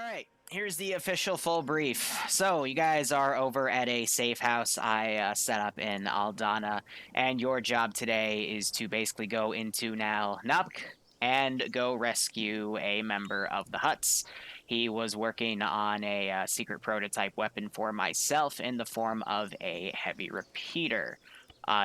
right, here's the official full brief. So, you guys are over at a safe house I set up in Aldana, and your job today is to basically go into now Nubk and go rescue a member of the Huts. He was working on a secret prototype weapon for myself in the form of a heavy repeater.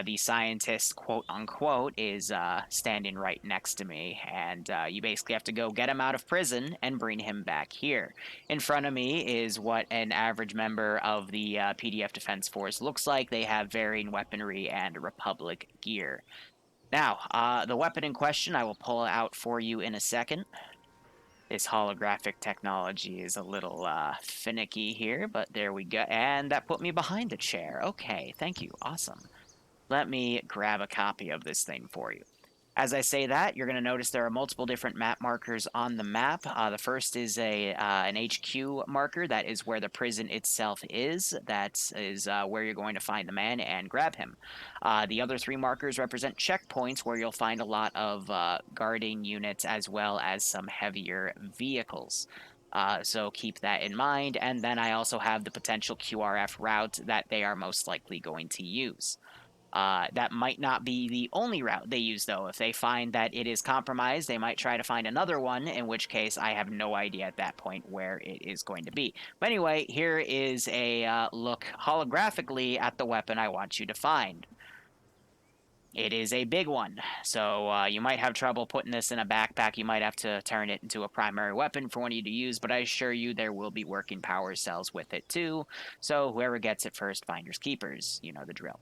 The scientist, quote unquote, is standing right next to me, and you basically have to go get him out of prison and bring him back here. In front of me is what an average member of the PDF Defense Force looks like. They have varying weaponry and Republic gear. Now, the weapon in question I will pull out for you in a second. This holographic technology is a little finicky here, but there we go. And that put me behind a chair. Okay, thank you. Awesome. Let me grab a copy of this thing for you. As I say that, you're going to notice there are multiple different map markers on the map. The first is an HQ marker. That is where the prison itself is. That is where you're going to find the man and grab him. The other three markers represent checkpoints where you'll find a lot of guarding units as well as some heavier vehicles. So keep that in mind. And then I also have the potential QRF route that they are most likely going to use. That might not be the only route they use, though. If they find that it is compromised, they might try to find another one, in which case I have no idea at that point where it is going to be. But anyway, here is a look holographically at the weapon I want you to find. It is a big one, so you might have trouble putting this in a backpack. You might have to turn it into a primary weapon for one of you to use, but I assure you there will be working power cells with it too. So whoever gets it first, finders keepers. You know the drill.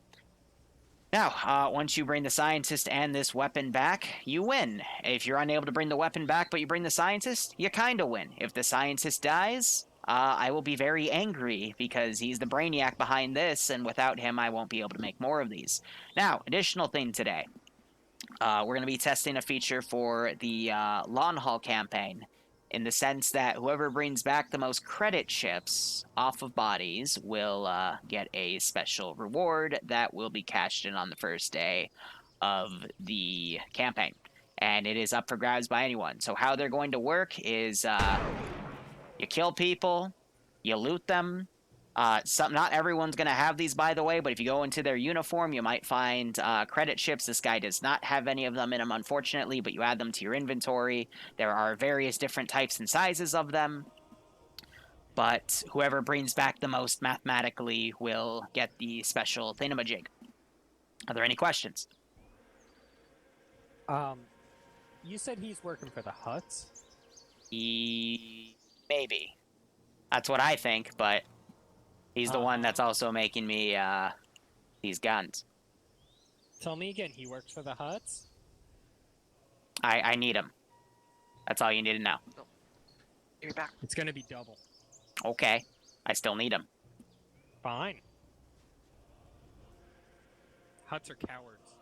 Now, once you bring the scientist and this weapon back, you win. If you're unable to bring the weapon back, but you bring the scientist, you kinda win. If the scientist dies, I will be very angry because he's the brainiac behind this, and without him, I won't be able to make more of these. Now, additional thing today. We're going to be testing a feature for the Lawn Haul campaign, in the sense that whoever brings back the most credit chips off of bodies will get a special reward that will be cashed in on the first day of the campaign. And it is up for grabs by anyone. So how they're going to work is you kill people, you loot them. Not everyone's going to have these, by the way, but if you go into their uniform, you might find credit chips. This guy does not have any of them in him, unfortunately, but you add them to your inventory. There are various different types and sizes of them, but whoever brings back the most mathematically will get the special thingamajig. Are there any questions? You said he's working for the Huts? Maybe. That's what I think, but he's the one that's also making me these guns. Tell me again, he works for the Huts? I need him. That's all you need to know. You're back. It's gonna be double. Okay. I still need him. Fine. Huts are cowards.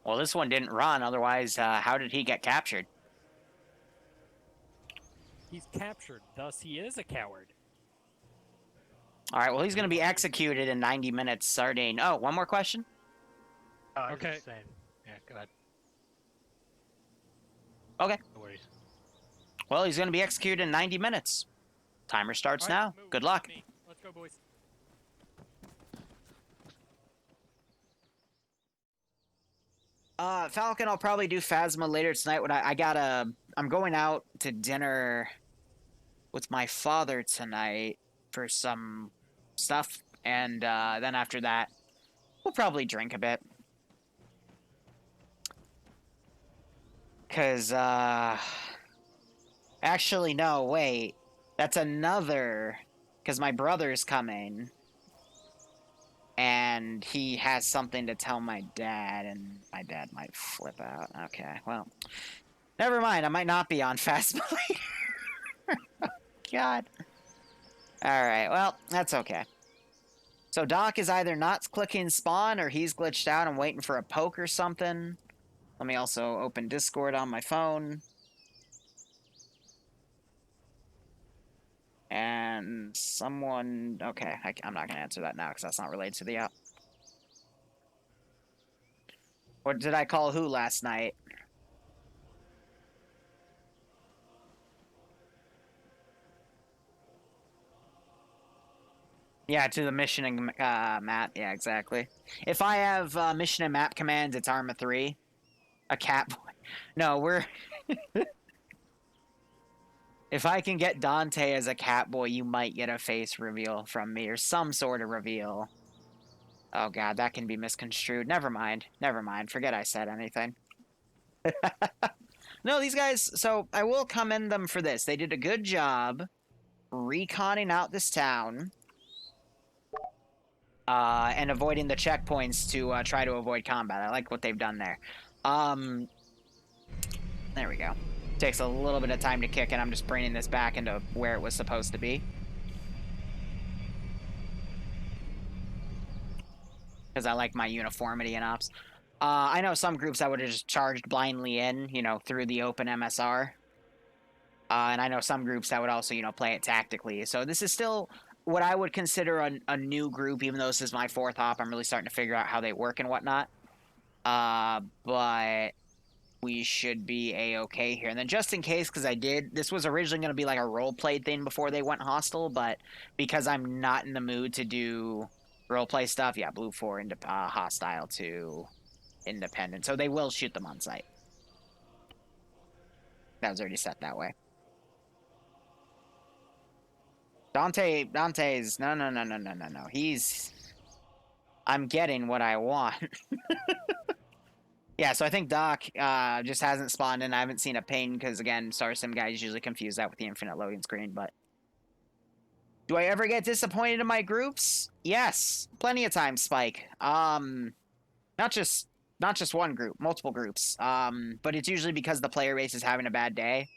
Well, this one didn't run, otherwise, how did he get captured? He's captured, thus he is a coward. Alright, well, he's going to be executed in 90 minutes, Sardine. Oh, one more question? Okay. Yeah, go ahead. Okay. No worries. Well, he's going to be executed in 90 minutes. Timer starts Right, now. move, Good luck. Let's go, boys. Falcon, I'll probably do Phasma later tonight. When I'm going out to dinner with my father tonight for some stuff, and then after that, we'll probably drink a bit. Cause actually no, wait, that's another. Cause my brother's coming, and he has something to tell my dad, and my dad might flip out. Okay, well, never mind. I might not be on Phasma later. God. Alright, well, that's okay. So Doc is either not clicking spawn, or he's glitched out and waiting for a poke or something. Let me also open Discord on my phone. And someone... Okay, I'm not going to answer that now, because that's not related to the app. What did I call who last night? Yeah, to the mission and map. Yeah, exactly. If I have mission and map commands, it's Arma 3. A cat boy. No, we're... If I can get Dante as a cat boy, you might get a face reveal from me, or some sort of reveal. Oh god, that can be misconstrued. Never mind. Never mind. Forget I said anything. No, these guys, so I will commend them for this. They did a good job reconning out this town. And avoiding the checkpoints to try to avoid combat. I like what they've done there. There we go. Takes a little bit of time to kick, and I'm just bringing this back into where it was supposed to be. Because I like my uniformity in ops. I know some groups I would have just charged blindly in, you know, through the open MSR. And I know some groups that would also, you know, play it tactically. So this is still what I would consider a new group, even though this is my fourth op. I'm really starting to figure out how they work and whatnot. But we should be a-okay here. And then just in case, because this was originally going to be like a role-play thing before they went hostile, but because I'm not in the mood to do role-play stuff, yeah, blue 4 into hostile to independent. So they will shoot them on sight. That was already set that way. Dante's, no. I'm getting what I want. Yeah, so I think Doc just hasn't spawned in. I haven't seen a ping because, again, Star Sim guys usually confuse that with the infinite loading screen, but... Do I ever get disappointed in my groups? Yes, plenty of times, Spike. Not just one group, multiple groups. But it's usually because the player base is having a bad day,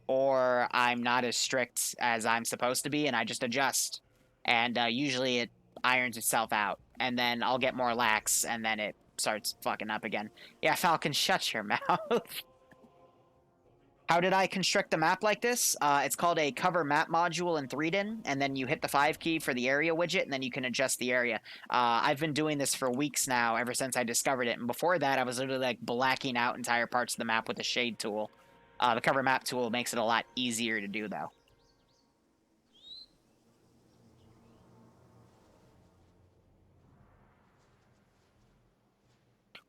or I'm not as strict as I'm supposed to be, and I just adjust. And usually it irons itself out, and then I'll get more lax, and then it starts fucking up again. Yeah, Falcon, shut your mouth. How did I construct a map like this? It's called a cover map module in 3DIN, and then you hit the 5 key for the area widget, and then you can adjust the area. I've been doing this for weeks now, ever since I discovered it, and before that, I was literally like blacking out entire parts of the map with the shade tool. The cover map tool makes it a lot easier to do, though.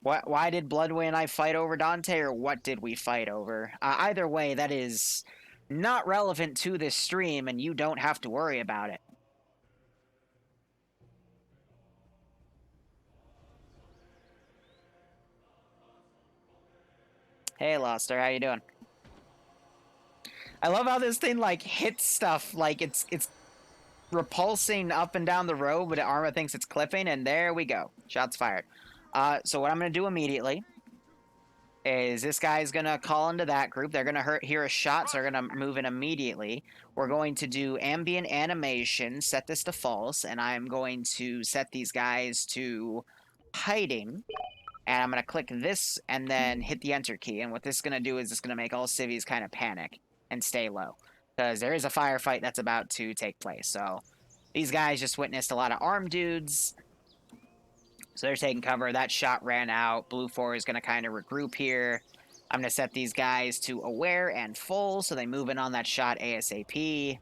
Why did Bloodway and I fight over Dante, or what did we fight over? Either way, that is not relevant to this stream, and you don't have to worry about it. Hey, Loster, how you doing? I love how this thing, like, hits stuff, like, it's repulsing up and down the road, but Arma thinks it's clipping, and there we go. Shots fired. So what I'm going to do immediately is this guy's going to call into that group. They're going to hear a shot, so they're going to move in immediately. We're going to do ambient animation, set this to false, and I'm going to set these guys to hiding. And I'm going to click this and then hit the enter key. And what this is going to do is it's going to make all civvies kind of panic and stay low, because there is a firefight that's about to take place. So these guys just witnessed a lot of armed dudes. So they're taking cover. That shot ran out. Blue 4 is going to kind of regroup here. I'm going to set these guys to aware and full, so they move in on that shot ASAP.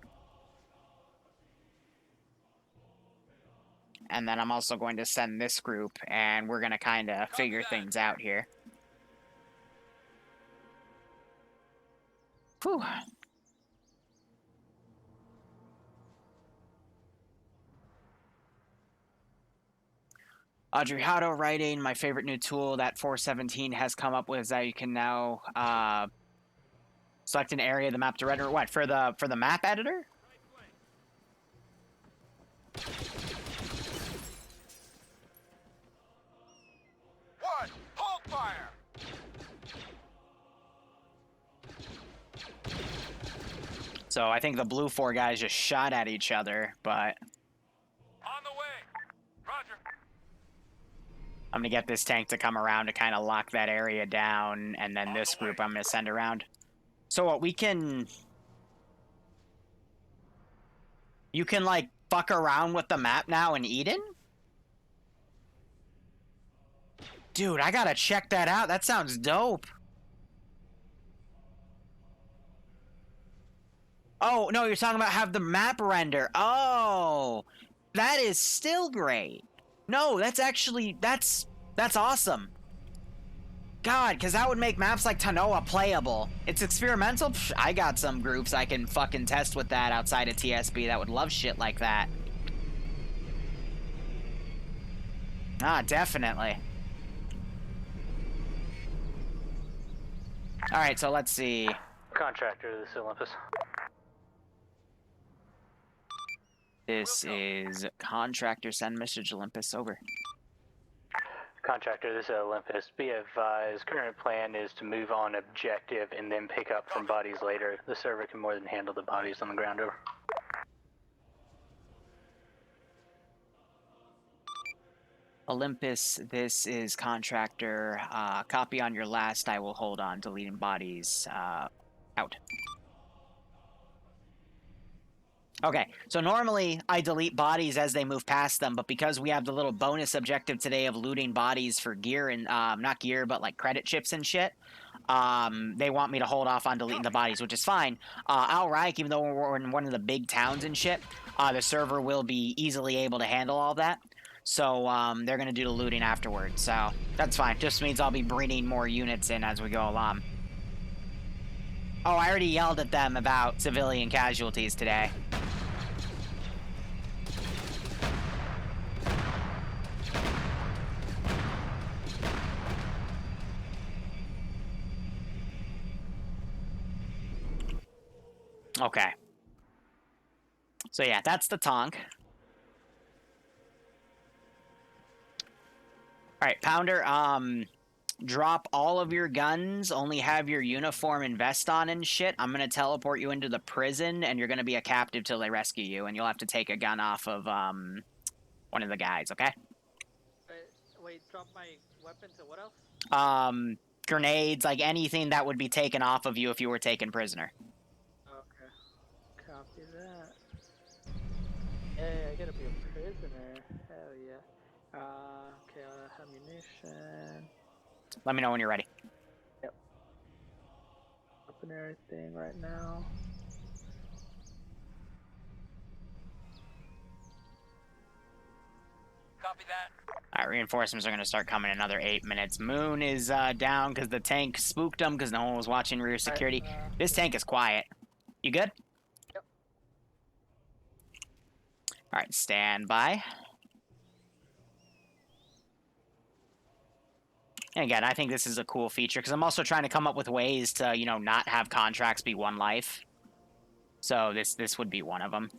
And then I'm also going to send this group, and we're going to kind of figure things out here. Whew. Adriano writing, my favorite new tool that 417 has come up with is that you can now select an area of the map to render. What, for the map editor? One, hold fire! So I think the blue 4 guys just shot at each other, but On the way! Roger. I'm going to get this tank to come around to kind of lock that area down, and then this group I'm going to send around. So what, we can... You can, like, fuck around with the map now in Eden? Dude, I gotta check that out. That sounds dope. Oh, no, you're talking about have the map render. Oh. That is still great. No, that's actually, that's awesome. God, because that would make maps like Tanoa playable. It's experimental. Psh, I got some groups I can fucking test with that outside of TSB that would love shit like that. Ah, definitely. Alright, so let's see. Contractor, this is Olympus. This is Contractor, send message Olympus, over. Contractor, this is Olympus. Be advised, current plan is to move on objective and then pick up from bodies later. The server can more than handle the bodies on the ground, over. Olympus, this is Contractor. Copy on your last, I will hold on deleting bodies. Out. Okay, so normally I delete bodies as they move past them, but because we have the little bonus objective today of looting bodies for gear and, not gear, but like credit chips and shit, they want me to hold off on deleting the bodies, which is fine. Al Reich, even though we're in one of the big towns and shit, the server will be easily able to handle all that. So, they're gonna do the looting afterwards, so that's fine. Just means I'll be bringing more units in as we go along. Oh, I already yelled at them about civilian casualties today. Okay. So yeah, that's the Tonk. Alright, Pounder, drop all of your guns, only have your uniform and vest on and shit. I'm gonna teleport you into the prison, and you're gonna be a captive till they rescue you, and you'll have to take a gun off of, one of the guys, okay? Wait, drop my weapon to what else? Grenades, like anything that would be taken off of you if you were taken prisoner. Okay. Copy that. Hey, I gotta be a prisoner. Hell yeah. Okay, ammunition. Let me know when you're ready. Yep. Open everything right now. Copy that. Alright, reinforcements are going to start coming in another 8 minutes. Moon is down because the tank spooked them because no one was watching rear security. This tank is quiet. You good? Yep. Alright, stand by. And again, I think this is a cool feature because I'm also trying to come up with ways to, you know, not have contracts be one life. So this would be one of them.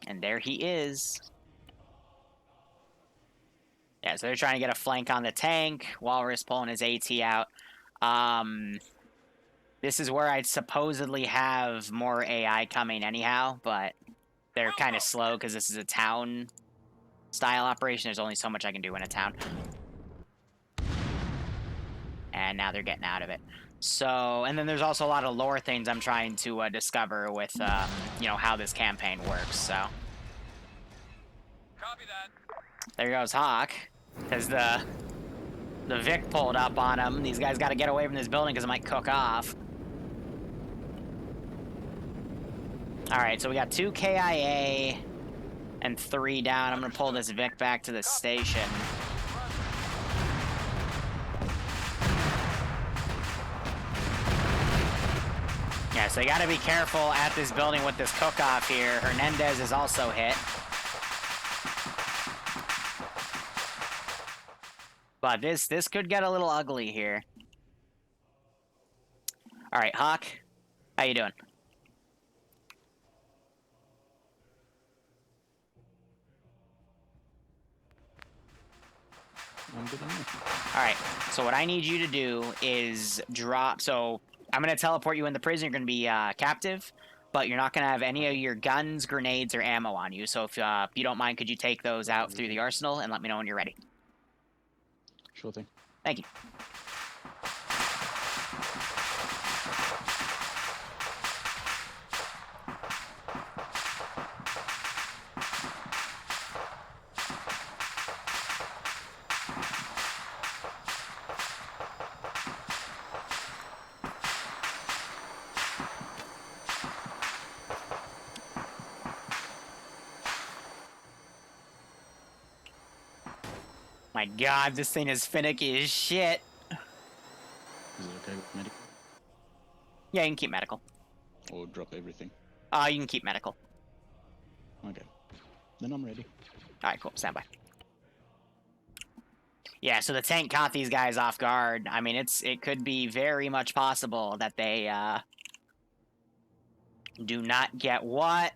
And there he is. Yeah, so they're trying to get a flank on the tank. Walrus pulling his AT out. This is where I'd supposedly have more AI coming anyhow, but they're kind of slow because this is a town-style operation. There's only so much I can do in a town. And now they're getting out of it. So, and then there's also a lot of lore things I'm trying to discover with, you know, how this campaign works, so. Copy that. There goes Hawk, because the Vic pulled up on him. These guys got to get away from this building because it might cook off. Alright, so we got 2 KIA and 3 down. I'm going to pull this Vic back to the station. Yeah, so you gotta be careful at this building with this cook-off here. Hernandez is also hit. But this could get a little ugly here. Alright, Hawk. How you doing? Alright, so what I need you to do is drop... So, I'm going to teleport you in the prison. You're going to be captive, but you're not going to have any of your guns, grenades, or ammo on you. So if you don't mind, could you take those out through the arsenal and let me know when you're ready? Sure thing. Thank you. my god, this thing is finicky as shit. Is it okay with medical? Yeah, you can keep medical. Or drop everything? You can keep medical. Okay. Then I'm ready. Alright, cool. Stand by. Yeah, so the tank caught these guys off guard. I mean, it could be very much possible that they, do not get what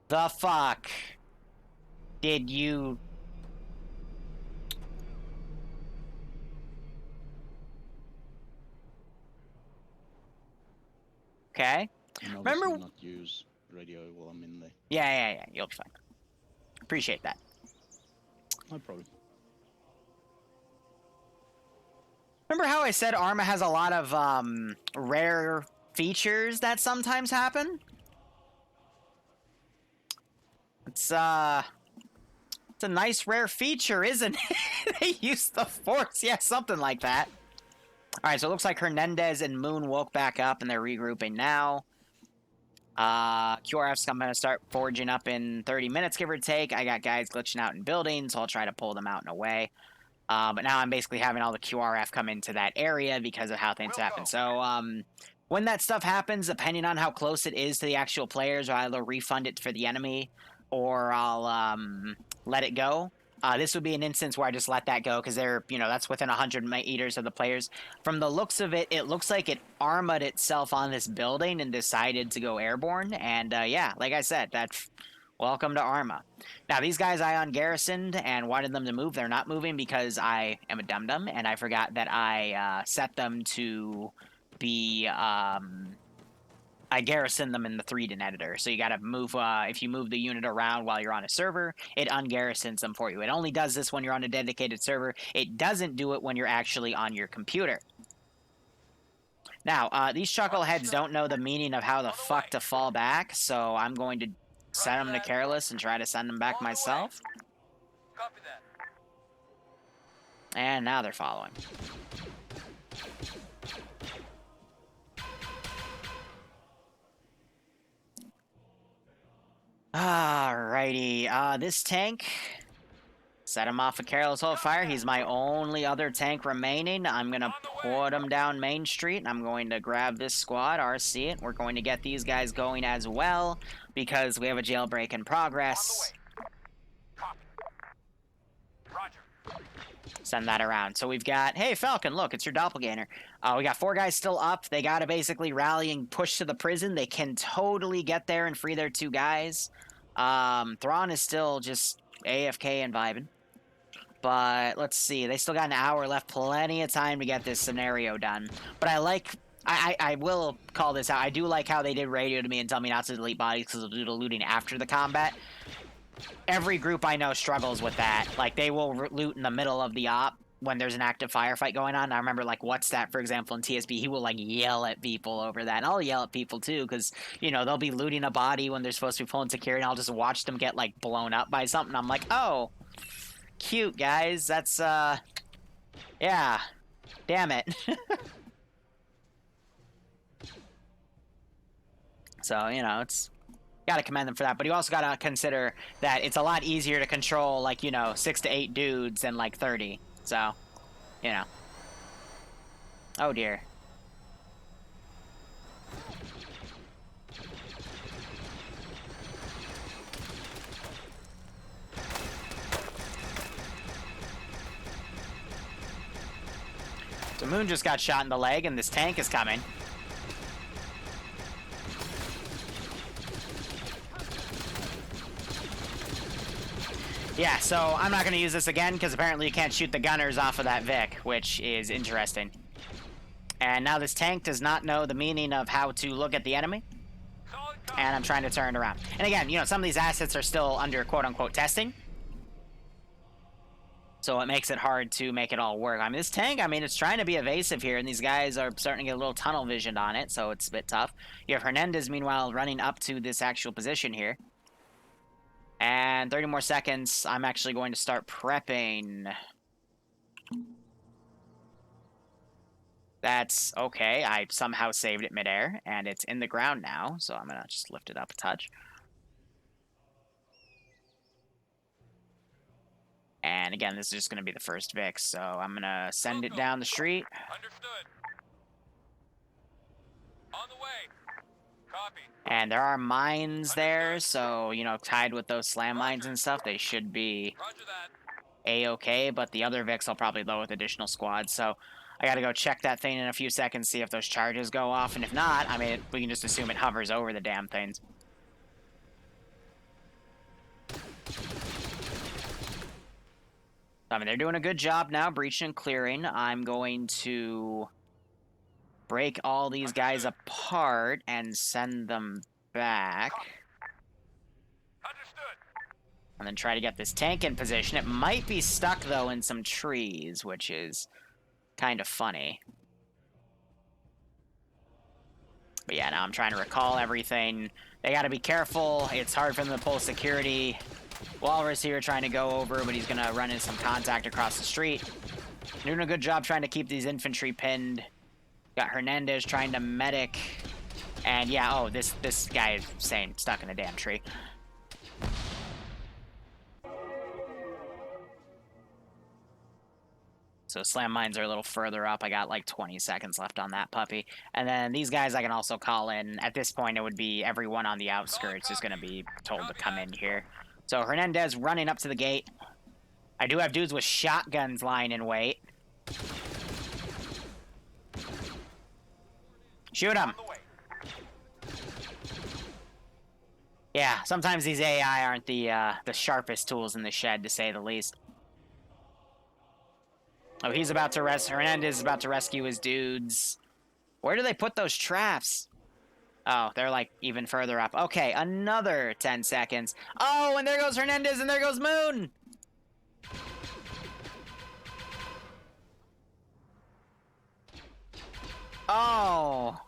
the fuck did you... Okay. And Remember... obviously not use radio while I'm in there. Yeah, you'll be fine. Appreciate that. No problem. Remember how I said Arma has a lot of, rare features that sometimes happen? It's a nice rare feature, isn't it? They use the Force. Yeah, something like that. Alright, so it looks like Hernandez and Moon woke back up and they're regrouping now. QRF's going to start forging up in 30 minutes, give or take. I got guys glitching out in buildings, so I'll try to pull them out and away. But now I'm basically having all the QRF come into that area because of how things happen. So, when that stuff happens, depending on how close it is to the actual players, I'll either refund it for the enemy or I'll, let it go. This would be an instance where I just let that go because they're, that's within 100 meters of the players. From the looks of it, it looks like it armored itself on this building and decided to go airborne. And, yeah, like I said, that's... Welcome to Arma. Now, these guys I ungarrisoned and wanted them to move. They're not moving because I am a dum-dum, and I forgot that I set them to be... I garrisoned them in the 3-din editor. So you gotta move... if you move the unit around while you're on a server, it ungarrisons them for you. It only does this when you're on a dedicated server. It doesn't do it when you're actually on your computer. Now, these chuckleheads don't know the meaning of how the fuck to fall back, so I'm going to... send them to careless and try to send them back myself. Copy that. And now they're following. Alrighty, this tank... Set him off a careless hold fire. He's my only other tank remaining. I'm going to put him down Main Street, and I'm going to grab this squad, RC it. We're going to get these guys going as well, because we have a jailbreak in progress. Copy. Roger. Send that around. So we've got... Hey, Falcon, look, it's your doppelganger. We got 4 guys still up. They got to basically rally and push to the prison. They can totally get there and free their 2 guys. Thrawn is still just AFK and vibing. But let's see. They still got an hour left. Plenty of time to get this scenario done. But I like... I will call this out. I do like how they did radio to me and tell me not to delete bodies because they'll do the looting after the combat. Every group I know struggles with that. Like, they will loot in the middle of the op when there's an active firefight going on. I remember, like, What's That, for example, in TSB, he will, like, yell at people over that. And I'll yell at people, too, because, they'll be looting a body when they're supposed to be pulling security, and I'll just watch them get, like, blown up by something. I'm like, oh... Cute, guys. That's, yeah. Damn it. So, it's... Gotta commend them for that, but you also gotta consider that it's a lot easier to control, like, 6 to 8 dudes than, like, 30. So, Oh, dear. So Moon just got shot in the leg, and this tank is coming. Yeah, so I'm not going to use this again, because apparently you can't shoot the gunners off of that Vic, which is interesting. And now this tank does not know the meaning of how to look at the enemy. And I'm trying to turn it around. And again, some of these assets are still under quote-unquote testing. So it makes it hard to make it all work. I mean, this tank, it's trying to be evasive here, and these guys are starting to get a little tunnel visioned on it, so it's a bit tough. You have Hernandez, meanwhile, running up to this actual position here. And 30 more seconds, I'm actually going to start prepping. That's okay. I somehow saved it midair, and it's in the ground now, so I'm going to just lift it up a touch. And again, this is just going to be the first Vic, so I'm going to send it down the street. Understood. On the way. Copy. And there are mines there, so, you know, tied with those slam mines and stuff, they should be Roger that. A-okay, but the other Vics I'll probably load with additional squads, so I gotta go check that thing in a few seconds, see if those charges go off, and if not, I mean, we can just assume it hovers over the damn things. I mean, they're doing a good job now, breaching and clearing. I'm going to break all these guys apart and send them back. Understood. And then try to get this tank in position. It might be stuck, though, in some trees, which is kind of funny. But yeah, now I'm trying to recall everything. They gotta be careful. It's hard for them to pull security. Walrus here trying to go over, but he's gonna run into some contact across the street. Doing a good job trying to keep these infantry pinned. Got Hernandez trying to medic. And yeah, oh, this guy is saying stuck in a damn tree. So slam mines are a little further up. I got like 20 seconds left on that puppy. And then these guys I can also call in. At this point, it would be everyone on the outskirts is going to be told to come in here. So Hernandez running up to the gate. I do have dudes with shotguns lying in wait. Shoot him. Yeah, sometimes these AI aren't the sharpest tools in the shed, to say the least. Oh, he's about to Hernandez is about to rescue his dudes. Where do they put those traps? Oh, they're like even further up. Okay, another 10 seconds. Oh, and there goes Hernandez and there goes Moon. Oh,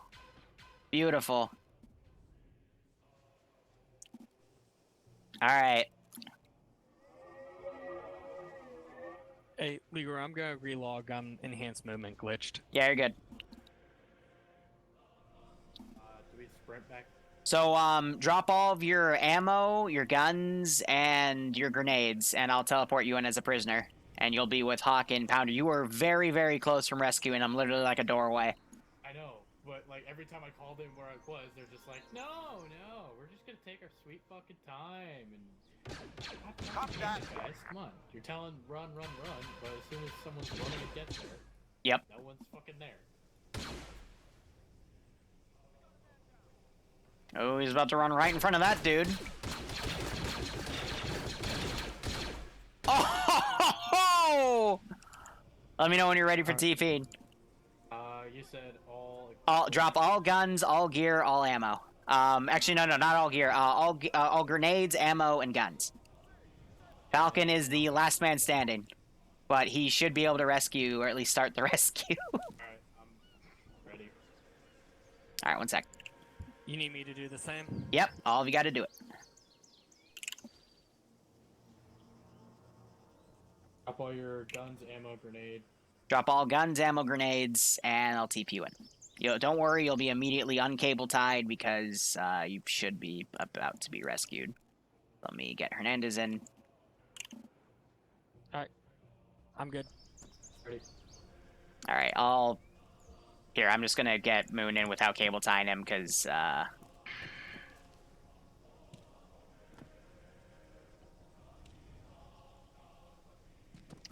beautiful. All right. Hey, Liru, I'm gonna relog. Enhanced movement glitched. Yeah, you're good. Do we sprint back? So, drop all of your ammo, your guns, and your grenades, and I'll teleport you in as a prisoner. And you'll be with Hawk and Pounder. You were very, very close from rescuing him, literally like a doorway. I know, but like every time I called in where I was, they're just like, no, we're just gonna take our sweet fucking time and. Copy that. Guys, come on. You're telling run, but as soon as someone's running to get there, Yep. no one's fucking there. Oh, he's about to run right in front of that dude. Oh! Let me know when you're ready for T-feed. You said Drop all guns, all gear, all ammo. Actually, no, not all gear. All grenades, ammo, and guns. Falcon is the last man standing, but he should be able to rescue, or at least start the rescue. Alright, I'm ready. Alright, one sec. You need me to do the same? Yep, all of you gotta do it. Drop all your guns, ammo, grenade. Drop all guns, ammo, grenades, and I'll TP you in. Don't worry, you'll be immediately uncable tied because you should be about to be rescued. Let me get Hernandez in. Alright. I'm good. Ready. Alright, Here, I'm just gonna get Moon in without cable tying him, because,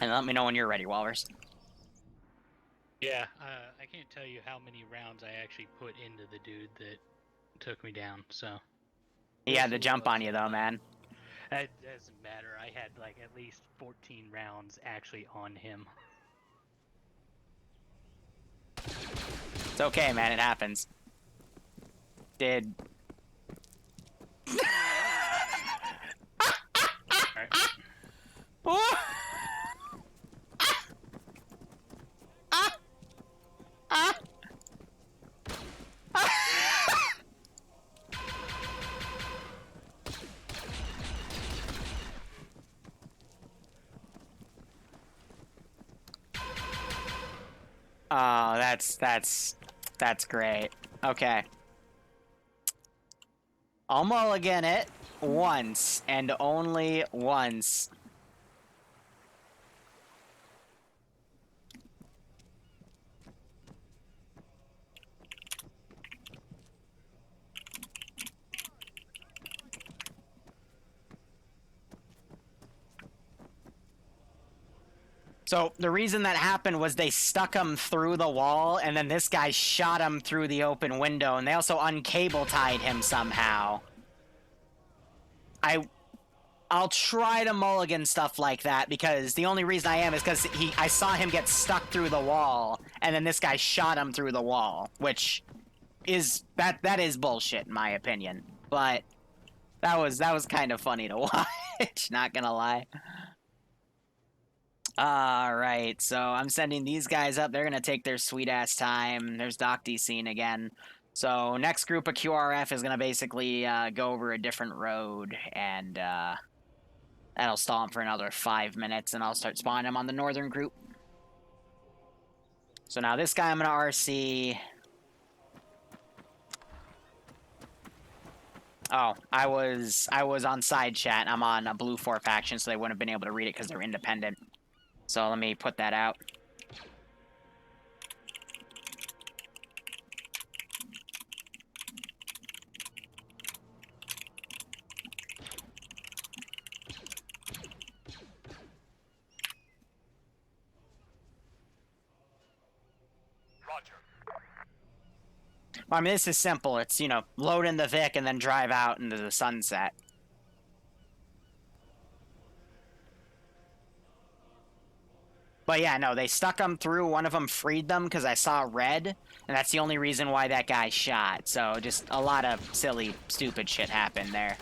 And let me know when you're ready, Walrus. Yeah, I can't tell you how many rounds I actually put into the dude that took me down, so... He had to jump on you, though, man. It doesn't matter, I had, like, at least 14 rounds actually on him. It's okay, man, it happens. Did... Alright. Oh, that's great. Okay. I'll mulligan it once, and only once. So the reason that happened was they stuck him through the wall, and then this guy shot him through the open window, and they also uncable tied him somehow. I'll try to mulligan stuff like that, because the only reason I am is because I saw him get stuck through the wall, and then this guy shot him through the wall, which is that is bullshit in my opinion. But that was kind of funny to watch, not gonna lie. Alright, so I'm sending these guys up. They're gonna take their sweet ass time. There's Doc D scene again. So next group of QRF is gonna basically go over a different road, and that'll stall them for another 5 minutes, and I'll start spawning them on the northern group. So now this guy I'm gonna RC. Oh, I was on side chat. I'm on a blue 4 faction, so they wouldn't have been able to read it because they're independent. So let me put that out. Roger. Well, I mean, this is simple. It's, you know, load in the Vic and then drive out into the sunset. But yeah, no, they stuck them through. One of them freed them because I saw red, and that's the only reason why that guy shot. So just a lot of silly, stupid shit happened there.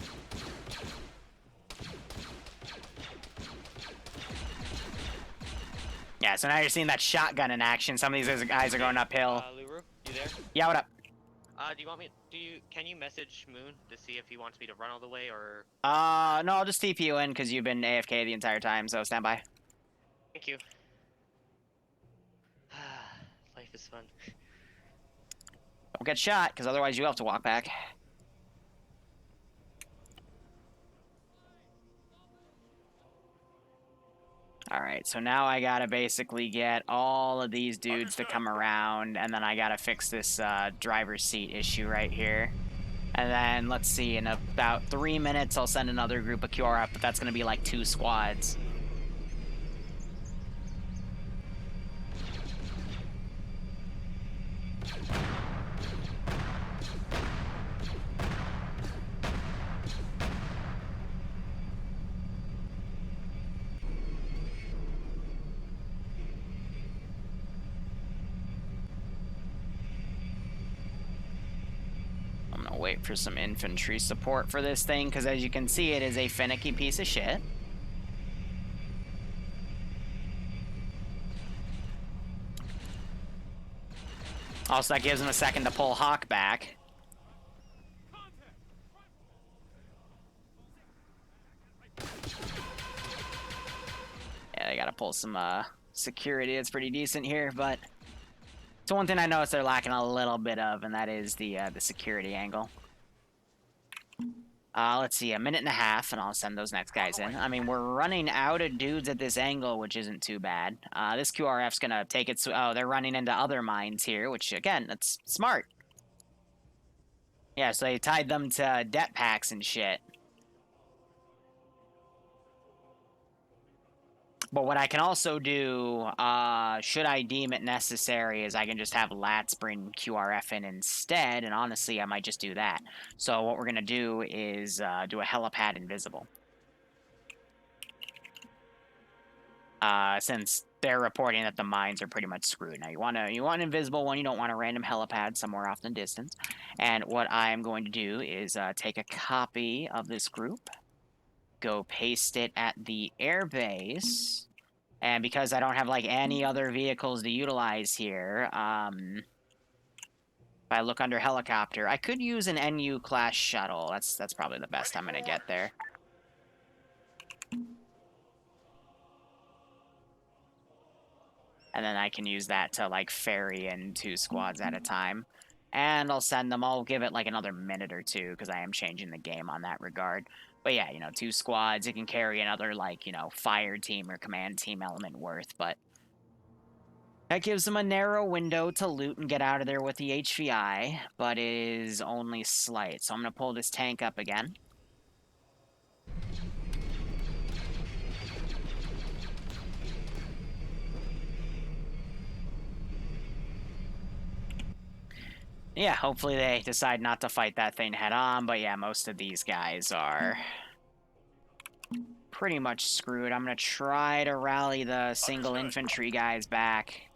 Yeah, so now you're seeing that shotgun in action. Some of these guys are going uphill. Liru, you there? Yeah, what up? Do you want me? Can you message Moon to see if he wants me to run all the way or? No, I'll just TP you in because you've been AFK the entire time. So stand by. Thank you. Life is fun. Don't get shot, because otherwise you have to walk back. Alright, so now I gotta basically get all of these dudes to come around, and then I gotta fix this driver's seat issue right here. And then, let's see, in about 3 minutes I'll send another group of QRF, but that's gonna be like 2 squads. I'm gonna wait for some infantry support for this thing, because as you can see, it is a finicky piece of shit. Also, that gives him a second to pull Hawk back. Yeah, they gotta pull some security. It's pretty decent here, but it's one thing I noticed they're lacking a little bit of, and that is the security angle. Let's see, 1.5 minutes, and I'll send those next guys in. I mean, we're running out of dudes at this angle, which isn't too bad. This QRF's gonna take it. Oh, they're running into other mines here, which, again, that's smart. Yeah, so they tied them to det packs and shit. But what I can also do, should I deem it necessary, is I can just have Lats bring QRF in instead, and honestly, I might just do that. So what we're going to do is do a helipad invisible. Since they're reporting that the mines are pretty much screwed. Now, you want an invisible one, you don't want a random helipad somewhere off in the distance. And what I'm going to do is take a copy of this group, go paste it at the airbase, and because I don't have like any other vehicles to utilize here, if I look under helicopter, I could use an NU class shuttle. That's probably the best I'm gonna get there. And then I can use that to like ferry in 2 squads at a time. And I'll send them, I'll give it like another minute or 2, because I am changing the game on that regard. But yeah, 2 squads, it can carry another, like, fire team or command team element worth, but that gives them a narrow window to loot and get out of there with the HVI, but it is only slight. So I'm going to pull this tank up again. Yeah, hopefully they decide not to fight that thing head on, but yeah, most of these guys are pretty much screwed. I'm gonna try to rally the single infantry guys back.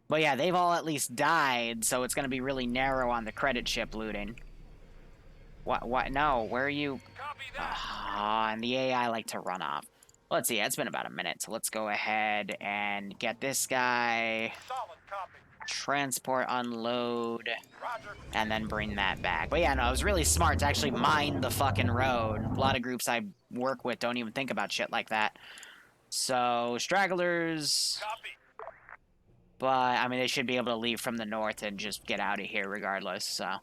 But yeah, they've all at least died, so it's gonna be really narrow on the credit ship looting. What? No, where are you? And the AI like to run off. Let's see, it's been about a minute, so let's go ahead and get this guy. Solid copy. Transport, unload, Roger. and then bring that back. But yeah, no, it was really smart to actually mine the fucking road. A lot of groups I work with don't even think about shit like that. So, stragglers. Copy. But, I mean, they should be able to leave from the north and just get out of here regardless, so.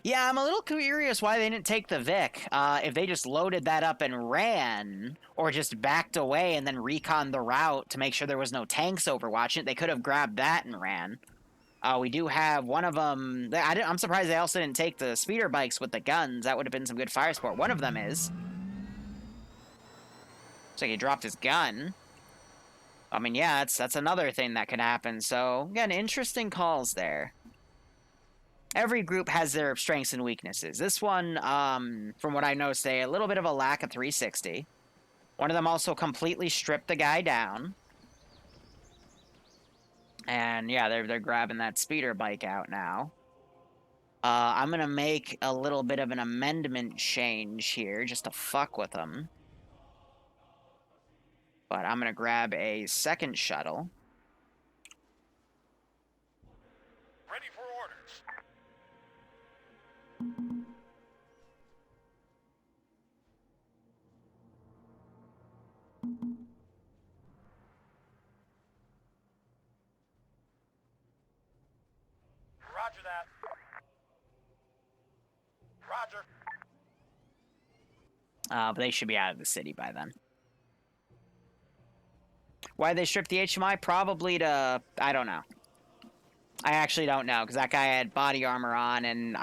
Yeah, I'm a little curious why they didn't take the Vic. If they just loaded that up and ran, or just backed away and then reconned the route to make sure there was no tanks overwatching it, they could have grabbed that and ran. We do have one of them. I'm surprised they also didn't take the speeder bikes with the guns. That would have been some good fire support. One of them is. Looks like he dropped his gun. I mean, yeah, that's another thing that could happen. So, again, interesting calls there. Every group has their strengths and weaknesses. This one, from what I know, say a little bit of a lack of 360. One of them also completely stripped the guy down. And yeah, they're grabbing that speeder bike out now. I'm gonna make a little bit of an amendment change here just to fuck with them. But I'm gonna grab a second shuttle. Ready for orders. Roger that. Roger. But they should be out of the city by then. Why they stripped the HMI? Probably to... I don't know. I actually don't know, because that guy had body armor on, and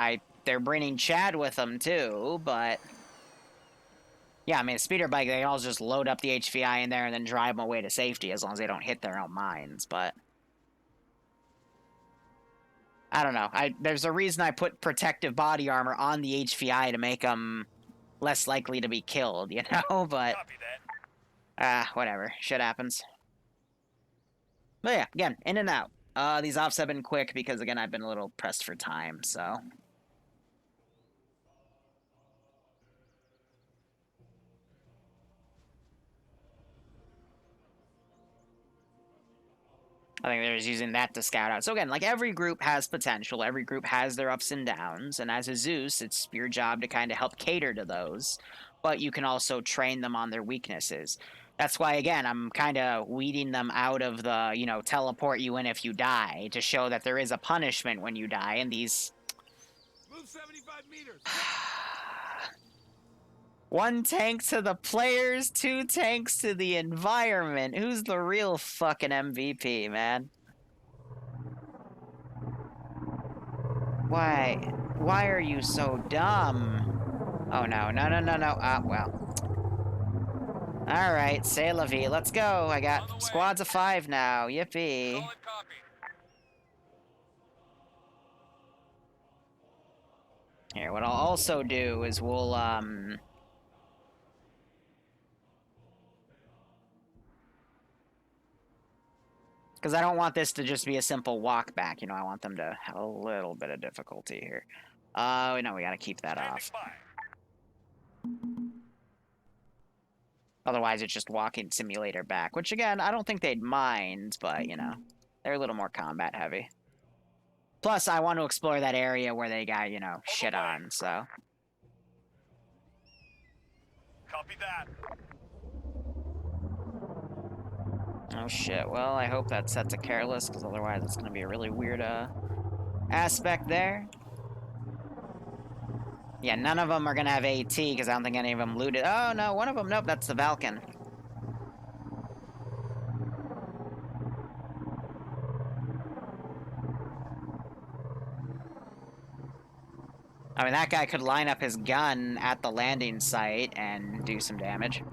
they're bringing Chad with them, too, but... Yeah, I mean, a speeder bike, they all just load up the HVI in there and then drive them away to safety, as long as they don't hit their own mines, but... I don't know. There's a reason I put protective body armor on the HVI to make them less likely to be killed, you know? But... Copy that. Whatever. Shit happens. But yeah, again, in and out. These offs have been quick because, again, I've been a little pressed for time, so... I think they're just using that to scout out. So again, like, every group has potential. Every group has their ups and downs. And as a Zeus, it's your job to kind of help cater to those. But you can also train them on their weaknesses. That's why, again, I'm kind of weeding them out of the, you know, teleport you in if you die, to show that there is a punishment when you die, and these... Move 75 meters. 1 tank to the players, 2 tanks to the environment. Who's the real fucking MVP, man? Why are you so dumb? Oh, no. Well... Alright, c'est la vie. Let's go. I got squads of 5 now. Yippee. Solid copy. Here, what I'll also do is we'll, because I don't want this to just be a simple walk back, you know, I want them to have a little bit of difficulty here. No, we gotta keep that off. Otherwise, it's just walking simulator back, which, again, I don't think they'd mind, but, you know, they're a little more combat heavy. Plus, I want to explore that area where they got, you know, shit on, so. Copy that. Oh, shit. Well, I hope that sets a careless, because otherwise it's going to be a really weird, aspect there. Yeah, none of them are going to have AT, because I don't think any of them looted. Oh, no, one of them. Nope, that's the Valken. I mean, that guy could line up his gun at the landing site and do some damage.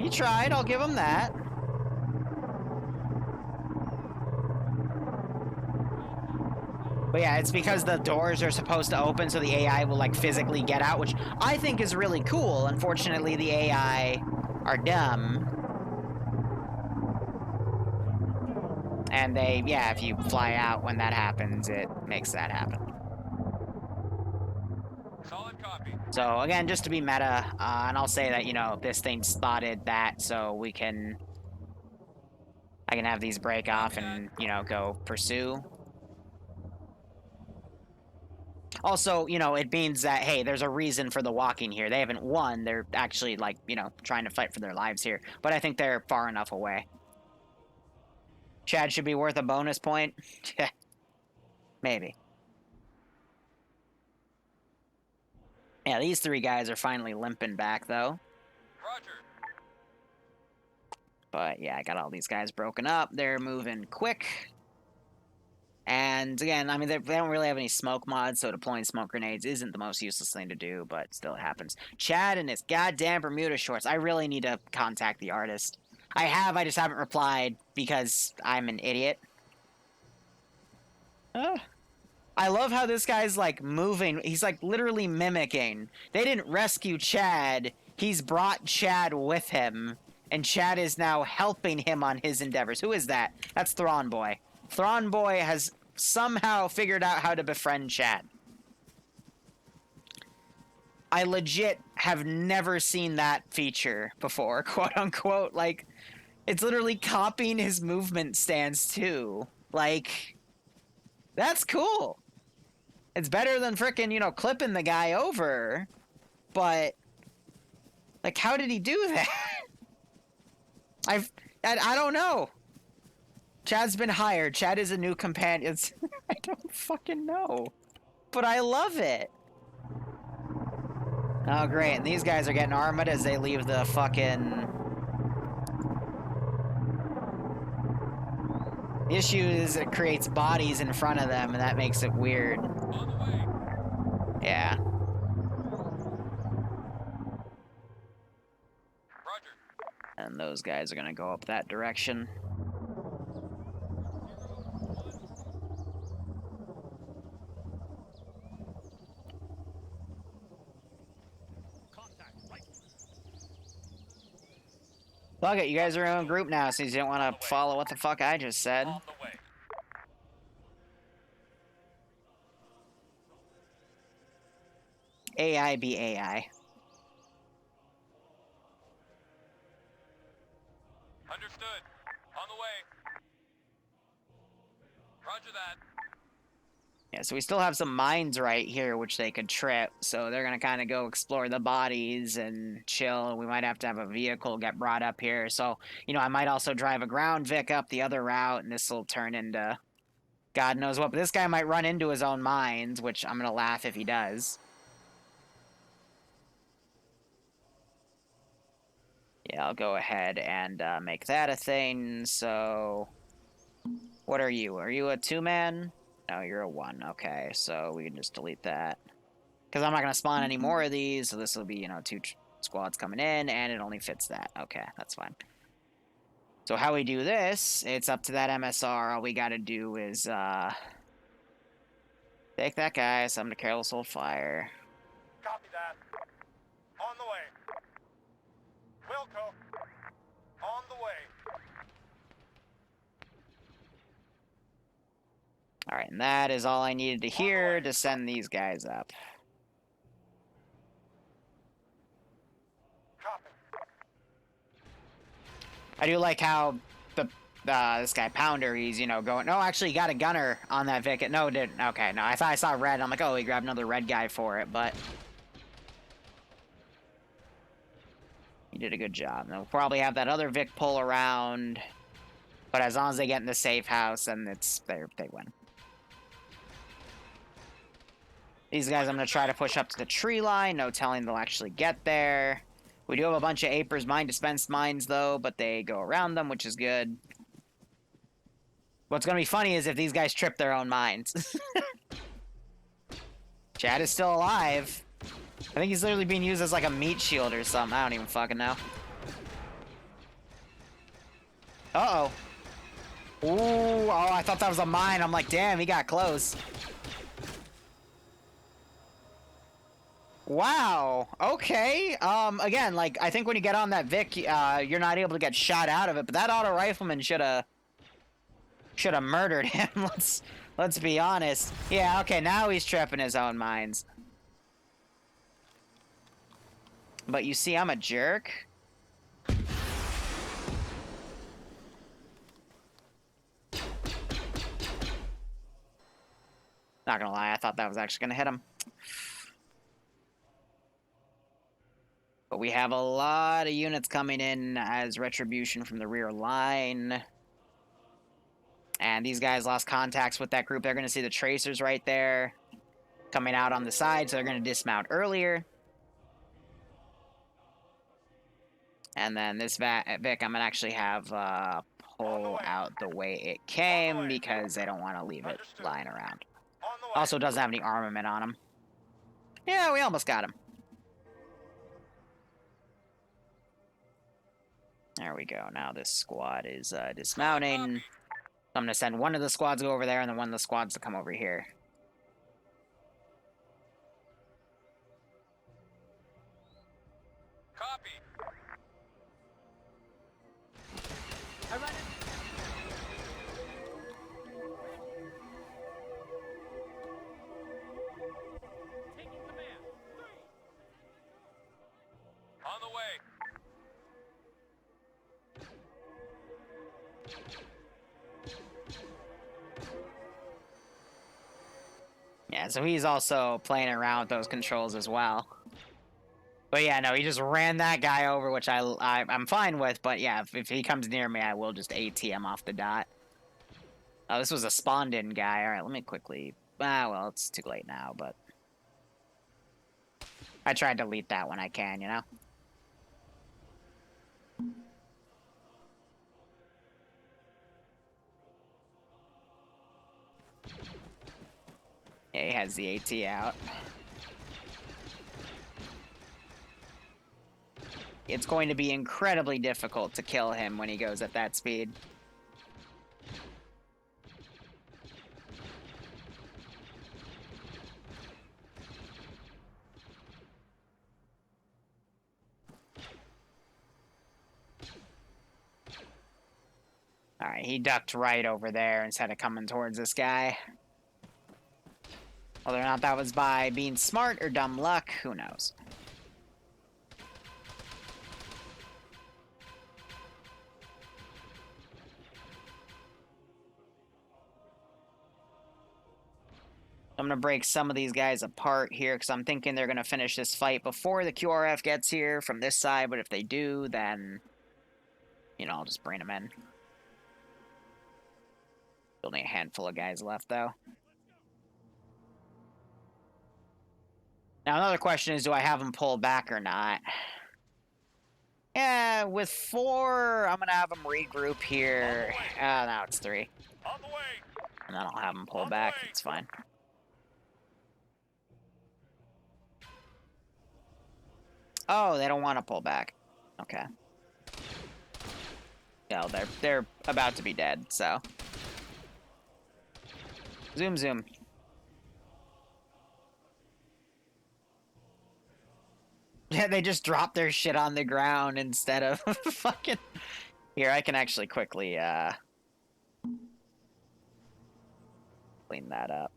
He tried, I'll give him that. But yeah, it's because the doors are supposed to open so the AI will, like, physically get out, which I think is really cool. Unfortunately, the AI are dumb. And they, yeah, if you fly out when that happens, it makes that happen. Solid copy. So, again, just to be meta, and I'll say that, you know, this thing spotted that, so I can have these break off and, you know, go pursue. Also, you know, it means that, hey, there's a reason for the walking here. They haven't won. They're actually, like, you know, trying to fight for their lives here. But I think they're far enough away. Chad should be worth a bonus point. Maybe. Yeah, these three guys are finally limping back, though. Roger. But, yeah, I got all these guys broken up. They're moving quick. And, again, I mean, they don't really have any smoke mods, so deploying smoke grenades isn't the most useless thing to do, but still it happens. Chad and his goddamn Bermuda shorts. I really need to contact the artist. I just haven't replied because I'm an idiot. I love how this guy's, like, moving. He's, like, literally mimicking. They didn't rescue Chad. He's brought Chad with him, and Chad is now helping him on his endeavors. Who is that? That's Thrawn Boy. Thrawn Boy has somehow figured out how to befriend Chad. I legit have never seen that feature before, quote-unquote. Like, it's literally copying his movement stance, too. Like, that's cool. It's better than frickin', you know, clipping the guy over. But, like, how did he do that? I don't know. Chad's been hired. Chad is a new companion. I don't fucking know. But I love it. Oh, great. And these guys are getting armored as they leave the fucking... The issue is it creates bodies in front of them, and that makes it weird. On the way. Yeah. Roger. And those guys are gonna go up that direction. Fuck it, you guys are in your own group now, since you don't want to follow what the fuck I just said. On the way. AI be AI. Understood. On the way. Roger that. Yeah, so we still have some mines right here, which they could trip, so they're gonna kind of go explore the bodies and chill. We might have to have a vehicle get brought up here, so, you know, I might also drive a ground Vic up the other route, and this will turn into God knows what, but this guy might run into his own mines, which I'm gonna laugh if he does. Yeah, I'll go ahead and make that a thing, so... What are you? Are you a 2-man? No, you're a 1. Okay, so we can just delete that. Because I'm not going to spawn any more of these, so this will be, you know, 2 squads coming in, and it only fits that. Okay, that's fine. So how we do this, it's up to that MSR. All we got to do is, take that guy, summon to Careless Old Fire. Copy that. On the way. Wilco. On the way. Alright, and that is all I needed to hear to send these guys up. Copy. I do like how this guy Pounder, he's, you know, going... No, actually, he got a gunner on that Vic. No, didn't. Okay, no, I thought I saw red. I'm like, oh, he grabbed another red guy for it, but... He did a good job. They'll probably have that other Vic pull around, but as long as they get in the safe house, then they win. These guys I'm going to try to push up to the tree line. No telling they'll actually get there. We do have a bunch of Apers mine dispense mines, though, but they go around them, which is good. What's going to be funny is if these guys trip their own mines. Chad is still alive. I think he's literally being used as like a meat shield or something. I don't even fucking know. Uh-oh. Ooh, oh, I thought that was a mine. I'm like, damn, he got close. Wow. Okay. Again, like, I think when you get on that Vic, you're not able to get shot out of it, but that auto rifleman should have murdered him. Let's be honest. Yeah, okay, now he's tripping his own mines. But you see, I'm a jerk. Not gonna lie, I thought that was actually gonna hit him. But we have a lot of units coming in as retribution from the rear line. And these guys lost contacts with that group. They're gonna see the tracers right there coming out on the side, so they're gonna dismount earlier. And then this Vic, I'm gonna actually have pull out the way it came because they don't want to leave it lying around. Also doesn't have any armament on him. Yeah, we almost got him. There we go. Now this squad is dismounting. I'm gonna send one of the squads to go over there and then one of the squads to come over here. Copy. I ran it. Taking command. On the way. Yeah, so he's also playing around with those controls as well. But yeah, no, he just ran that guy over, which I'm fine with. But yeah, if he comes near me, I will just AT him off the dot. Oh, this was a spawned-in guy. All right, let me quickly... Ah, well, it's too late now, but... I try to delete that when I can, you know? Yeah, he has the AT out. It's going to be incredibly difficult to kill him when he goes at that speed. Alright, he ducked right over there instead of coming towards this guy. Whether or not that was by being smart or dumb luck, who knows? I'm going to break some of these guys apart here because I'm thinking they're going to finish this fight before the QRF gets here from this side, but if they do, then, you know, I'll just bring them in. Only a handful of guys left, though. Now, another question is, do I have them pull back or not? Yeah, with 4, I'm going to have them regroup here. Now it's 3. On the way. And then I'll have them pull back. It's fine. Oh, they don't want to pull back. Okay. Yeah, they're about to be dead, so. Zoom, zoom. Yeah, they just drop their shit on the ground instead of fucking... Here, I can actually quickly, clean that up.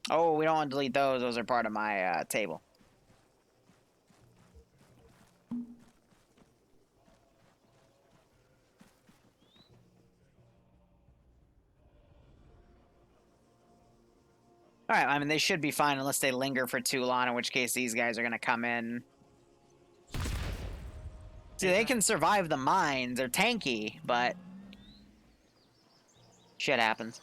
Oh, we don't want to delete those. Those are part of my, table. Alright, I mean, they should be fine unless they linger for too long, in which case these guys are gonna come in. See, they can survive the mines. They're tanky, but... shit happens.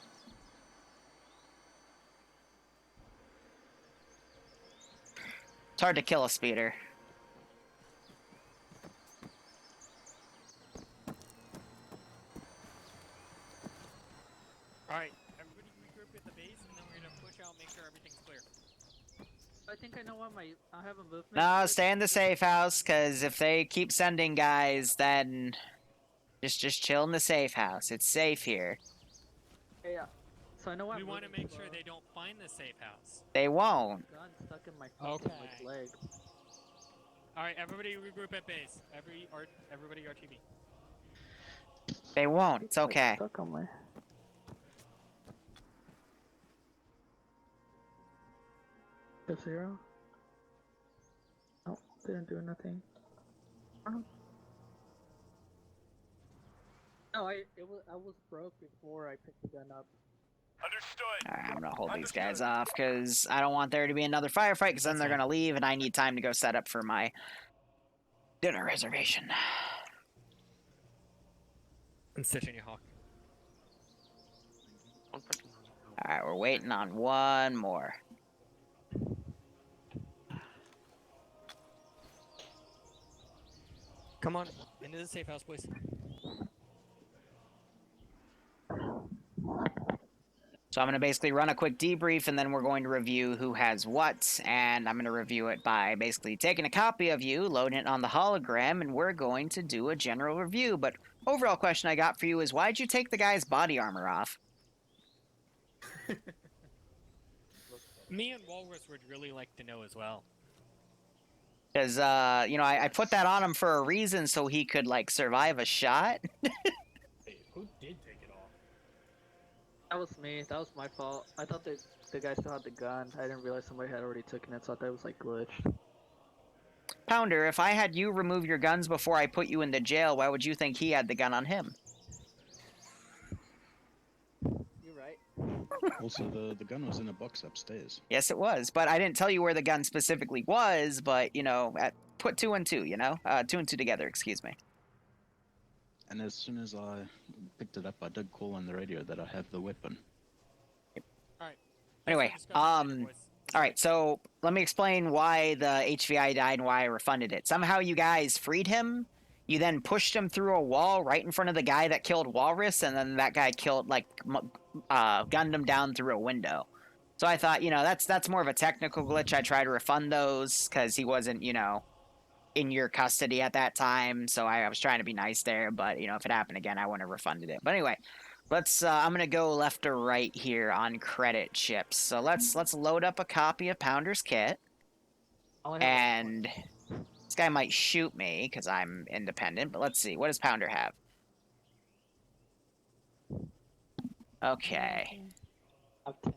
It's hard to kill a speeder. Alright, everybody regroup at the base, and then we're gonna push out, make sure everything's clear. I think I know what I have a movement. No, stay in the safe house, because if they keep sending guys, then just chill in the safe house. It's safe here. Yeah. So I know what We I'm want to moving make sure they don't find the safe house. They won't. Gun stuck in my fucking Okay. leg. All right, everybody regroup at base. Everybody RTV. They won't. It's okay. Stuck on my. The 0. Oh, didn't do nothing. No, I was broke before I picked the gun up. Understood. Alright, I'm gonna hold these guys off, because I don't want there to be another firefight, because then they're gonna leave, and I need time to go set up for my dinner reservation. And stitching your hawk. Alright, we're waiting on one more. Come on, into the safe house, boys. So I'm going to basically run a quick debrief, and then we're going to review who has what, and I'm going to review it by basically taking a copy of you, loading it on the hologram, and we're going to do a general review. But overall question I got for you is, why'd you take the guy's body armor off? Me and Walrus would really like to know as well. Because, you know, I put that on him for a reason, so he could, like, survive a shot. Wait, who did take it off? That was me. That was my fault. I thought that the guy still had the gun. I didn't realize somebody had already taken it, so I thought it was like glitched. Pounder, if I had you remove your guns before I put you into jail, why would you think he had the gun on him? You're right. Also, the gun was in a box upstairs. Yes, it was, but I didn't tell you where the gun specifically was, but, you know, put 2 and 2, you know? 2 and 2 together, excuse me. And as soon as I picked it up, I did call on the radio that I have the weapon. Alright. Anyway, alright, so let me explain why the HVI died and why I refunded it. Somehow you guys freed him, you then pushed him through a wall right in front of the guy that killed Walrus, and then that guy killed, like, gunned him down through a window. So I thought, you know, that's more of a technical glitch. I try to refund those, because he wasn't, you know, in your custody at that time, so I was trying to be nice there, but, you know, if it happened again, I wouldn't have refunded it. But anyway, I'm gonna go left to right here on credit chips. So let's load up a copy of Pounder's kit, and this guy might shoot me, because I'm independent, but let's see, what does Pounder have? Okay. I've 10.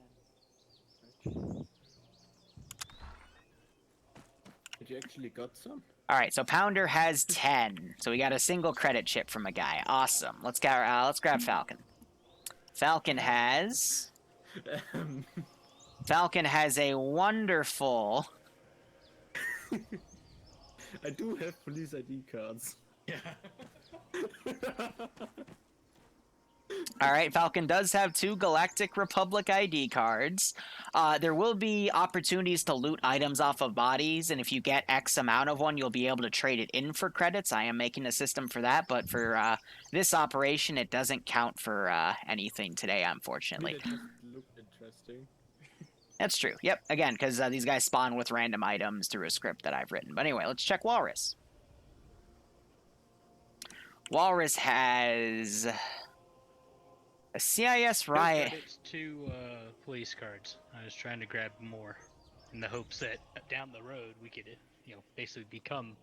Did you actually got some? Alright, so Pounder has 10. So we got a single credit chip from a guy. Awesome. Let's grab Falcon. Falcon has a wonderful... I do have police ID cards. Yeah. Alright, Falcon does have 2 Galactic Republic ID cards. There will be opportunities to loot items off of bodies, and if you get X amount of one, you'll be able to trade it in for credits. I am making a system for that, but for this operation, it doesn't count for anything today, unfortunately. It just looked interesting. That's true. Yep, again, because these guys spawn with random items through a script that I've written. But anyway, let's check Walrus. Walrus has... a CIS riot. It's 2 police cards. I was trying to grab more in the hopes that down the road we could, you know, basically become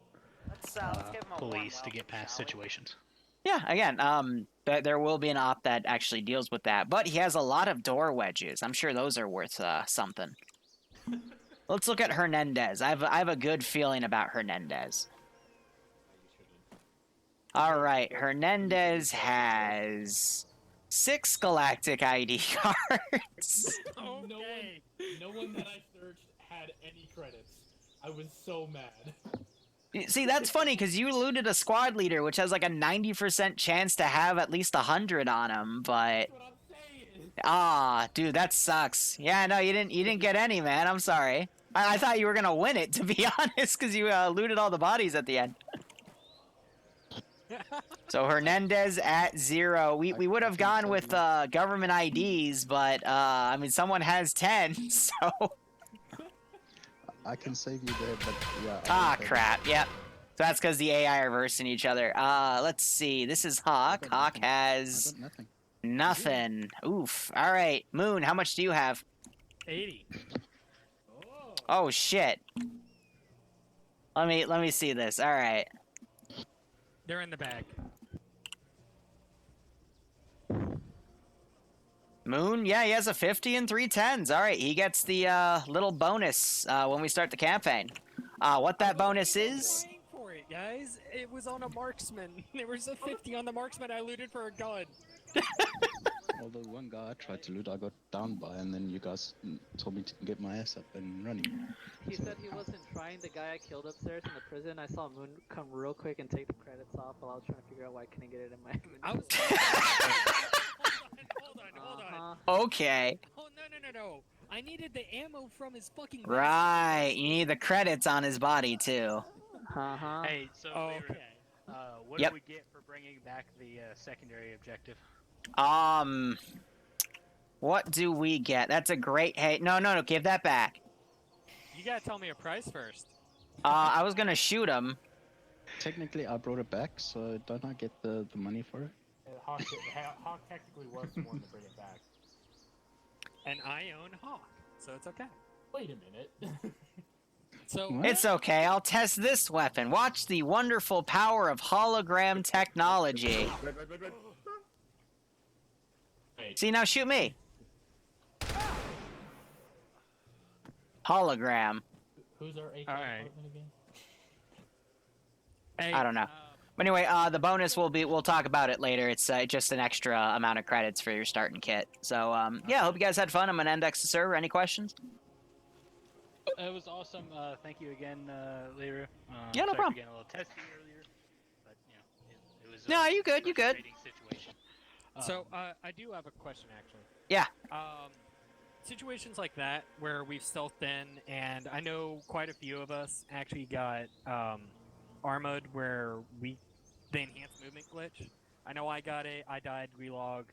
Let's give him a police warm to get welcome, past shall we? situations. Yeah, again, there will be an op that actually deals with that, but he has a lot of door wedges. I'm sure those are worth something. Let's look at Hernandez. I have a good feeling about Hernandez. All right, Hernandez has 6 Galactic ID cards. Okay. No one that I searched had any credits. I was so mad. See, that's funny, because you looted a squad leader, which has like a 90% chance to have at least 100 on him, but... That's what I'm saying. Ah, dude, that sucks. Yeah, no, you didn't get any, man. I'm sorry. I thought you were gonna win it, to be honest, because you looted all the bodies at the end. So Hernandez at 0. We would have gone with government IDs, but I mean, someone has 10, so... I can save you there, but yeah. Ah, crap. Yep. So that's because the AI are versing each other. Let's see. This is Hawk. Hawk I has got nothing. nothing. Oof. All right. Moon, how much do you have? 80. Oh, shit. Let me see this. All right. They're in the bag. Moon, yeah, he has a 50 and 3 10s. All right, he gets the little bonus when we start the campaign. What that bonus is? Praying for it, guys. It was on a marksman. There was a 50 on the marksman. I looted for a gun. Although one guy I tried to loot, I got down by, and then you guys told me to get my ass up and running. He said he wasn't trying. The guy I killed upstairs in the prison, I saw Moon come real quick and take the credits off while I was trying to figure out why I couldn't get it in my inventory. Hold on. Okay. Oh, no. I needed the ammo from his fucking... Right, you need the credits on his body, too. Uh-huh. Hey, so okay. what Yep. do we get for bringing back the secondary objective? What do we get? That's a great... Hey, no, give that back. You gotta tell me a price first. I was gonna shoot him. Technically, I brought it back, so don't I get the money for it? Hawk technically was the one to bring it back. And I own Hawk, so it's okay. Wait a minute. So What? It's okay, I'll test this weapon. Watch the wonderful power of hologram technology. Wait. See, now shoot me. Hologram. Who's our AK Alright. department again? hey, I don't know. But anyway, the bonus we'll talk about it later. It's just an extra amount of credits for your starting kit. So yeah, hope you guys had fun. I'm gonna index the server. Any questions? It was awesome. Thank you again, Liru. Yeah, no sorry problem. For getting a little testy earlier, but you know, it was. No, you good, you good. frustrating Situation. So I do have a question actually. Yeah. Situations like that where we've stealthed in, and I know quite a few of us actually got armored where the enhanced movement glitch. I know I got it. I died, relogged,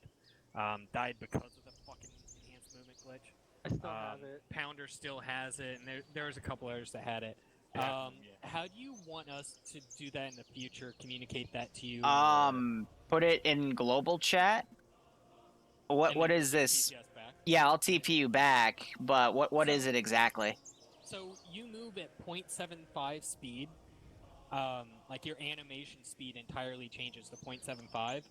died because of the fucking enhanced movement glitch. I still have it. Pounder still has it, and there's a couple others that had it. Yeah. How do you want us to do that in the future? Communicate that to you? Put it in global chat. What is this? TPS back? Yeah, I'll TP you back, but what is it exactly? So you move at 0.75 speed. Like your animation speed entirely changes to 0.75,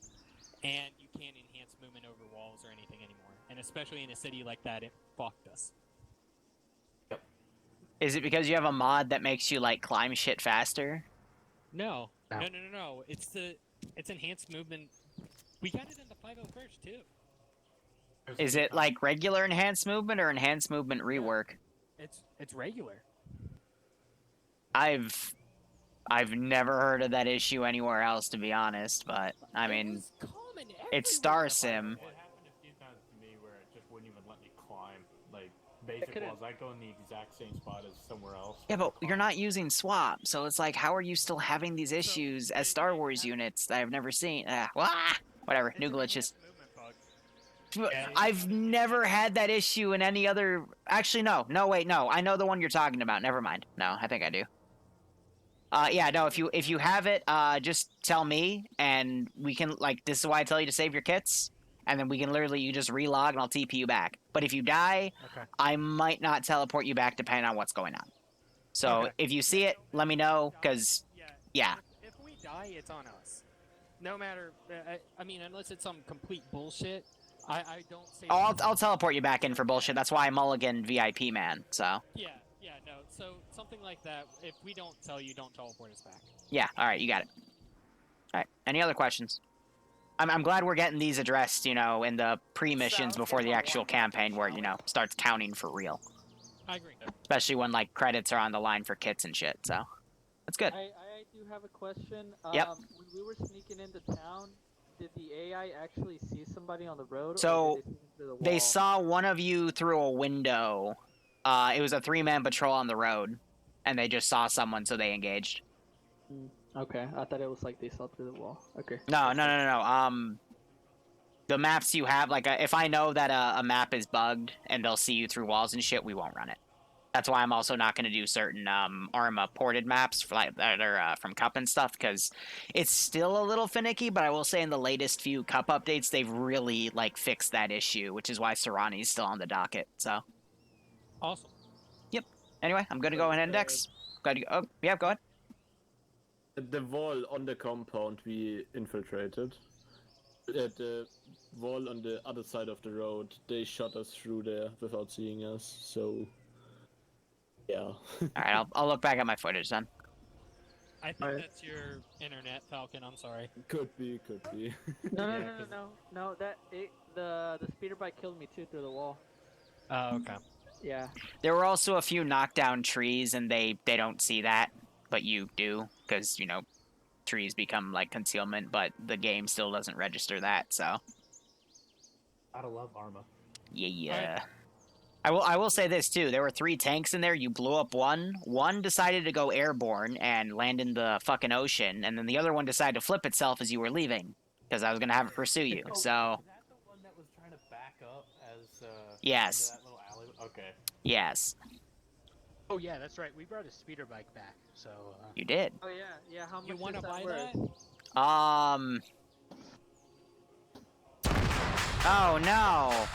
and you can't enhance movement over walls or anything anymore. And especially in a city like that, it fucked us. Is it because you have a mod that makes you like climb shit faster? No. It's enhanced movement. We got it in the 501st too. Is it like regular enhanced movement or enhanced movement rework? It's regular. I've never heard of that issue anywhere else, to be honest. But I mean, was common it's everywhere. Star Sim. It happened a few times to me where it just wouldn't even let me climb. Like, basic walls, I go in the exact same spot as somewhere else. Yeah, but you're not using swap, so it's like, how are you still having these issues as Star Wars units that I've never seen? Whatever, new glitches. I've never had that issue in any other... Actually, no, wait, no. I know the one you're talking about. Never mind. No, I think I do. Yeah, no, if you have it, just tell me, and we can, like, this is why I tell you to save your kits, and then we can literally, you just relog, and I'll TP you back. But if you die, Okay. I might not teleport you back depending on what's going on. So, Okay. if you see it, let me know, because, yeah. If we die, it's on us. No matter... I mean, unless it's some complete bullshit, I don't say... Oh, I'll teleport you back in for bullshit. That's why I mulligan VIP, man, so... Yeah, no. So, something like that, if we don't tell you, don't teleport us back. Yeah, alright, you got it. Alright, any other questions? I'm glad we're getting these addressed, you know, in the pre-missions before the actual campaign where, you know, starts counting for real. I agree. Especially when, like, credits are on the line for kits and shit, so... That's good. I do have a question. Yep. When we were sneaking into town, did the AI actually see somebody on the road? So, or did they see them through the wall? They saw one of you through a window. It was a 3-man patrol on the road, and they just saw someone, so they engaged. Okay, I thought it was like they saw through the wall. Okay. No. The maps you have, like, if I know that a map is bugged and they'll see you through walls and shit, we won't run it. That's why I'm also not going to do certain Arma ported maps for like that are from Cup and stuff because it's still a little finicky. But I will say in the latest few Cup updates, they've really like fixed that issue, which is why Serrani's still on the docket. So Awesome. anyway, I'm going to go and index. Oh yeah, go ahead. The wall on the compound we infiltrated. The wall on the other side of the road, they shot us through there without seeing us, so... Yeah. All right, I'll look back at my footage then. I think that's your internet, Falcon. I'm sorry. Could be. No. The speeder bike killed me too through the wall. Oh, okay. Yeah. There were also a few knockdown trees, and they don't see that, but you do because trees become like concealment, but the game still doesn't register that. So. Gotta love Arma. Yeah. I will say this too. There were 3 tanks in there. You blew up one. One decided to go airborne and land in the fucking ocean, and then the other one decided to flip itself as you were leaving because I was gonna have it pursue you. So. Is that the one that was trying to back up as Yes. into that little alley? Okay. Yes. Oh yeah, that's right. We brought a speeder bike back, so. You did. Oh yeah. How much You want to is buy worth? that? Oh no.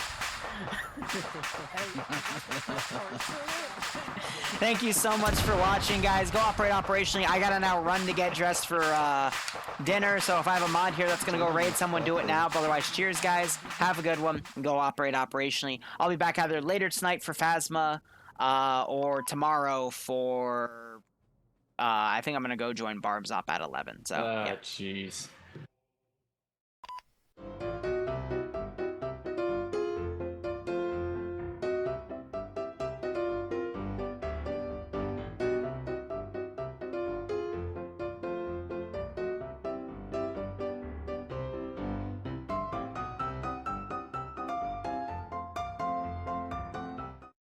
Thank you so much for watching, guys. Go operate operationally. I gotta now run to get dressed for dinner, so if I have a mod here that's gonna go raid someone, do it now. But otherwise, cheers, guys. Have a good one. Go operate operationally. I'll be back either later tonight for Phasma or tomorrow for... I think I'm gonna go join Barb's Op at 11. So, yeah. Jeez.